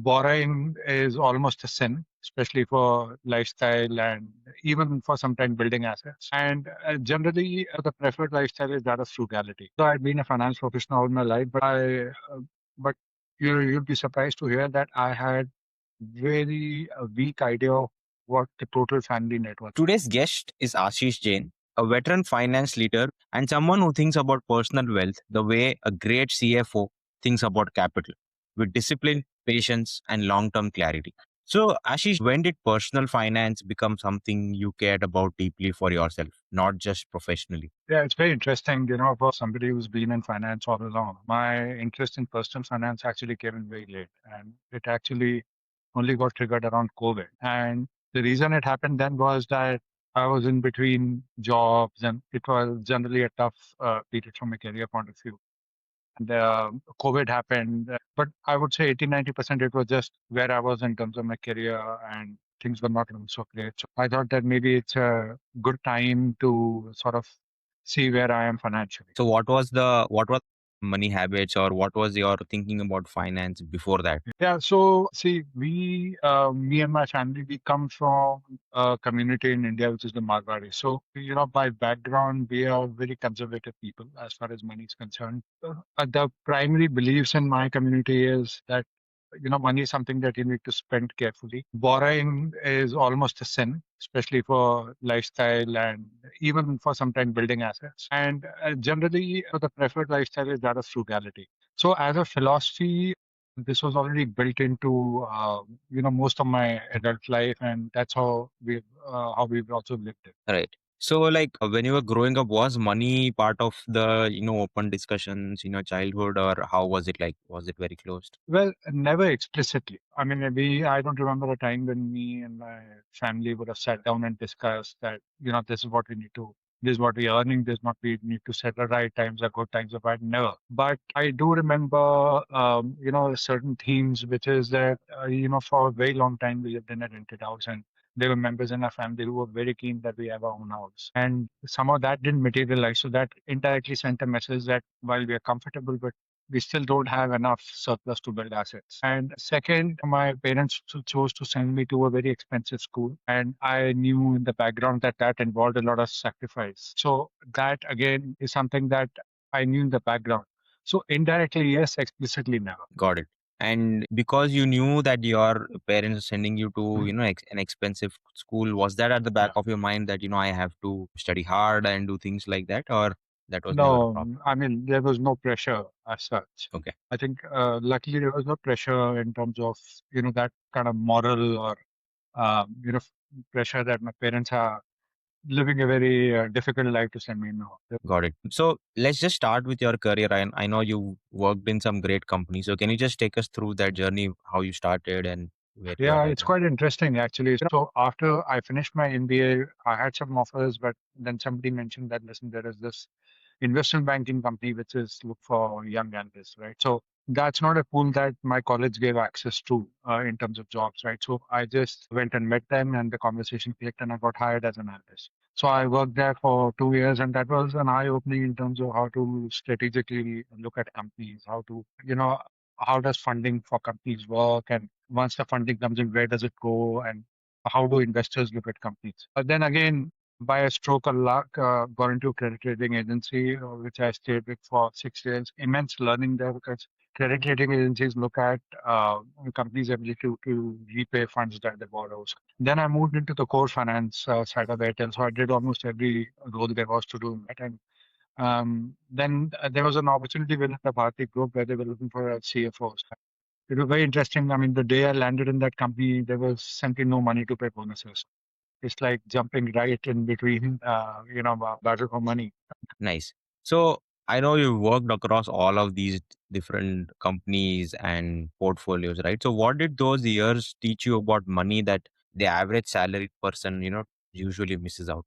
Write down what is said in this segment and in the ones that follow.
borrowing is almost a sin, especially for lifestyle and even for sometimes building assets. And generally, the preferred lifestyle is that of frugality. So I've been a finance professional all my life, but you'd be surprised to hear that I had very weak idea of what the total family net worth. Today's guest is Ashish Jain, a veteran finance leader and someone who thinks about personal wealth the way a great CFO thinks about capital, with discipline, patience, and long term clarity. So, Ashish, when did personal finance become something you cared about deeply for yourself, not just professionally? Yeah, it's very interesting, for somebody who's been in finance all along. My interest in personal finance actually came in very late, and it actually only got triggered around COVID. And the reason it happened then was that I was in between jobs, and it was generally a tough period from a career point of view. And COVID happened, but I would say 80-90% it was just where I was in terms of my career, and things were not looking so great. So I thought that maybe it's a good time to sort of see where I am financially. So, what was money habits, or what was your thinking about finance before that? Yeah, so see, me and my family, we come from a community in India, which is the Marwari. So, by background, we are very conservative people as far as money is concerned. The primary beliefs in my community is that, money is something that you need to spend carefully. Borrowing is almost a sin, especially for lifestyle and even for sometimes building assets. And generally, the preferred lifestyle is that of frugality. So, as a philosophy, this was already built into most of my adult life, and that's how we've also lived it. Right. So, like when you were growing up, was money part of the open discussions in your childhood, or how was it like? Was it very closed? Well, never explicitly. I mean, I don't remember a time when me and my family would have sat down and discussed that, this is what we need to, this is what we're earning, this is what we need to set. The right times are good, times are bad. Never. But I do remember, certain themes, which is that, for a very long time we lived in a rented house, and there were members in our family who were very keen that we have our own house. And somehow that didn't materialize. So that indirectly sent a message that while we are comfortable, but we still don't have enough surplus to build assets. And second, my parents chose to send me to a very expensive school. And I knew in the background that that involved a lot of sacrifice. So that again is something that I knew in the background. So indirectly, yes, explicitly, never. Got it. And because you knew that your parents are sending you to, an expensive school, was that at the back Yeah. of your mind that, I have to study hard and do things like that, or that was never a No, problem? I mean, there was no pressure as such. Okay. I think luckily there was no pressure in terms of, that kind of moral or, pressure that my parents are living a very difficult life to send me now. Got it. So let's just start with your career. I know you worked in some great companies. So can you just take us through that journey, how you started and where you are Yeah, right it's now? quite interesting actually. So after I finished my MBA, I had some offers, but then somebody mentioned that, listen, there is this investment banking company which is look for young analysts, right? So that's not a pool that my college gave access to in terms of jobs, right? So I just went and met them, and the conversation clicked, and I got hired as an analyst. So I worked there for 2 years, and that was an eye-opening in terms of how to strategically look at companies, how to, how does funding for companies work, and once the funding comes in, where does it go, and how do investors look at companies? But then again, by a stroke of luck, got into a credit rating agency, which I stayed with for 6 years. Immense learning there because credit rating agencies look at companies' ability to repay funds that they borrow. Then I moved into the core finance side of Airtel. So I did almost every role there was to do in that. And then there was an opportunity within the Bharti Group where they were looking for a CFO. It was very interesting. I mean, the day I landed in that company, there was simply no money to pay bonuses. It's like jumping right in between, battle for money. Nice. So I know you worked across all of these different companies and portfolios, right? So what did those years teach you about money that the average salaried person, usually misses out?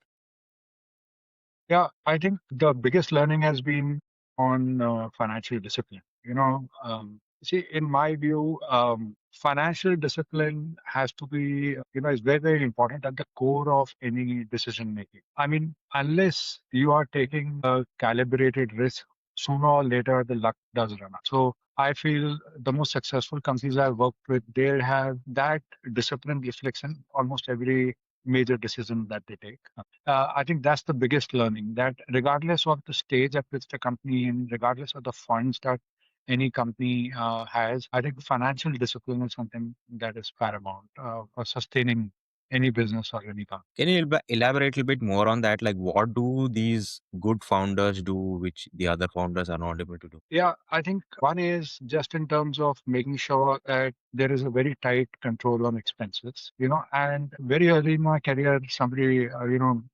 Yeah, I think the biggest learning has been on financial discipline. See, in my view, financial discipline has to be, is very, very important at the core of any decision making. I mean, unless you are taking a calibrated risk, sooner or later the luck does run out. So I feel the most successful companies I've worked with, they have that discipline reflection almost every major decision that they take. I think that's the biggest learning that regardless of the stage at which the company in, regardless of the funds that any company has, I think financial discipline is something that is paramount for sustaining any business or any company. Can you elaborate a little bit more on that? Like, what do these good founders do, which the other founders are not able to do? Yeah, I think one is just in terms of making sure that there is a very tight control on expenses, and very early in my career, somebody,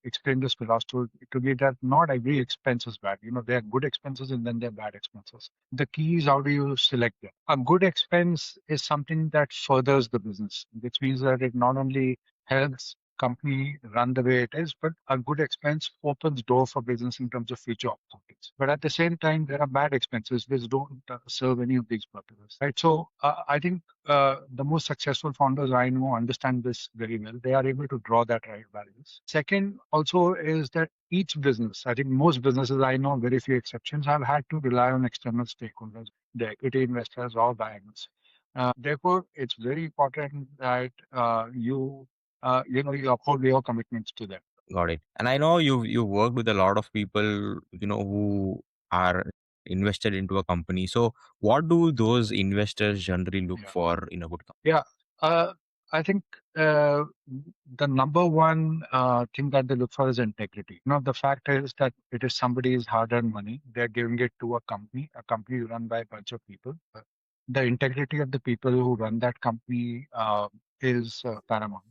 explained this philosophy to me that not every expense is bad. There are good expenses and then there are bad expenses. The key is how do you select them? A good expense is something that furthers the business, which means that it not only helps company run the way it is, but a good expense opens door for business in terms of future opportunities. But at the same time, there are bad expenses which don't serve any of these purposes, right? So I think the most successful founders I know understand this very well. They are able to draw that right balance. Second, also is that each business, I think most businesses I know, very few exceptions, have had to rely on external stakeholders, the equity investors or banks. Therefore, it's very important that you uphold your commitments to them. Got it. And I know you worked with a lot of people, who are invested into a company. So what do those investors generally look Yeah. for in a good company? Yeah. Uh, I think uh, the number one thing that they look for is integrity. The fact is that it is somebody's hard-earned money. They're giving it to a company run by a bunch of people. The integrity of the people who run that company is paramount.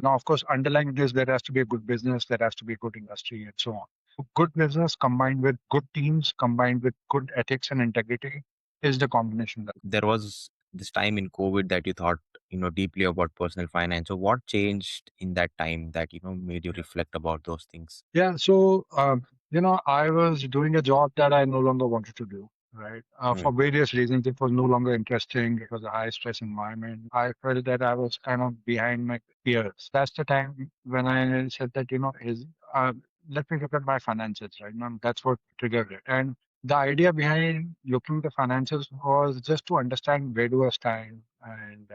Of course, underlying this, there has to be a good business, there has to be a good industry, and so on. Good business combined with good teams, combined with good ethics and integrity is the combination. There was this time in COVID that you thought, deeply about personal finance. So what changed in that time that, made you reflect about those things? Yeah, so I was doing a job that I no longer wanted to do, right? For Mm. various reasons, it was no longer interesting. It was a high stress environment. I felt that I was kind of behind my peers. That's the time when I said that, uh, let me look at my finances, right? That's what triggered it. And the idea behind looking at the finances was just to understand where do I stand and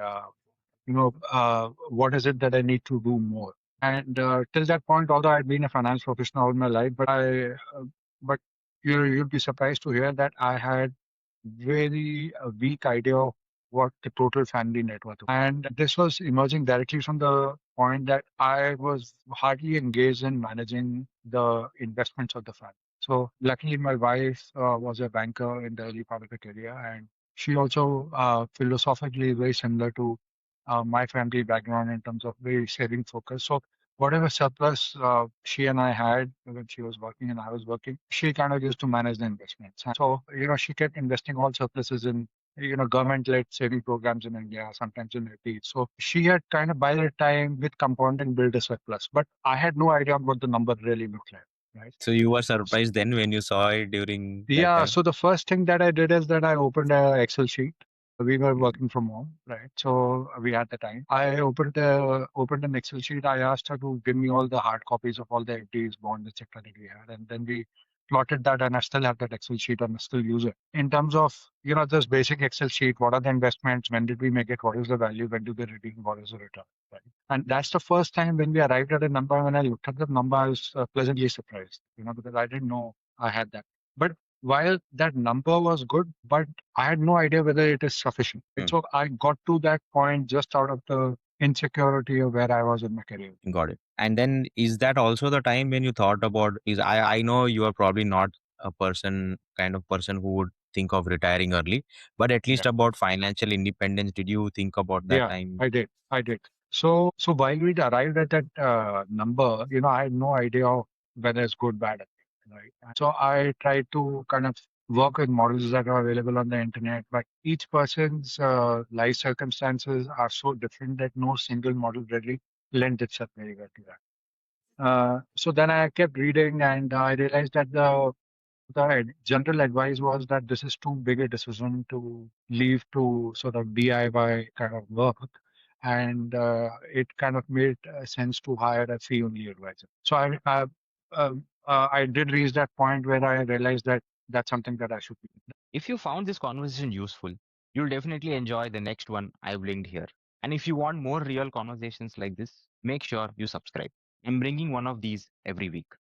what is it that I need to do more. And till that point, although I'd been a finance professional all my life, but you'd be surprised to hear that I had very weak idea of what the total family net worth was. And this was emerging directly from the point that I was hardly engaged in managing the investments of the family. So luckily, my wife was a banker in the early part of the career, and she also philosophically very similar to my family background in terms of very saving focus. So whatever surplus she and I had when she was working and I was working, she kind of used to manage the investments. And so, she kept investing all surpluses in, government-led saving programs in India, sometimes in repeat. So she had kind of by that time with compounding built a surplus, but I had no idea what the number really looked like, right? So you were surprised then when you saw it during that Yeah, time? so the first thing that I did is that I opened a Excel sheet. We were Mhm. working from home, right? So we had the time. I opened an Excel sheet. I asked her to give me all the hard copies of all the FDs, bonds, etc. that we had, and then we plotted that. And I still have that Excel sheet and I still use it. In terms of this basic Excel sheet, what are the investments? When did we make it? What is the value? When do they redeem? What is the return? Right? And that's the first time when we arrived at a number. When I looked at the number, I was pleasantly surprised, because I didn't know I had that. But while that number was good, but I had no idea whether it is sufficient. Mm. So I got to that point just out of the insecurity of where I was in my career. Got it. And then is that also the time when you thought about, is I know you are probably not a kind of person who would think of retiring early, but at Yeah. least about financial independence, did you think about that Yeah, time? I did. I did. So while we arrived at that number, I had no idea of whether it's good, bad, right? So I tried to kind of work with models that are available on the internet, but each person's life circumstances are so different that no single model really lends itself very well to that. So then I kept reading, and I realized that the general advice was that this is too big a decision to leave to sort of DIY kind of work. And it kind of made sense to hire a fee only advisor. So I did reach that point where I realized that that's something that I should be. If you found this conversation useful, you'll definitely enjoy the next one I've linked here. And if you want more real conversations like this, make sure you subscribe. I'm bringing one of these every week.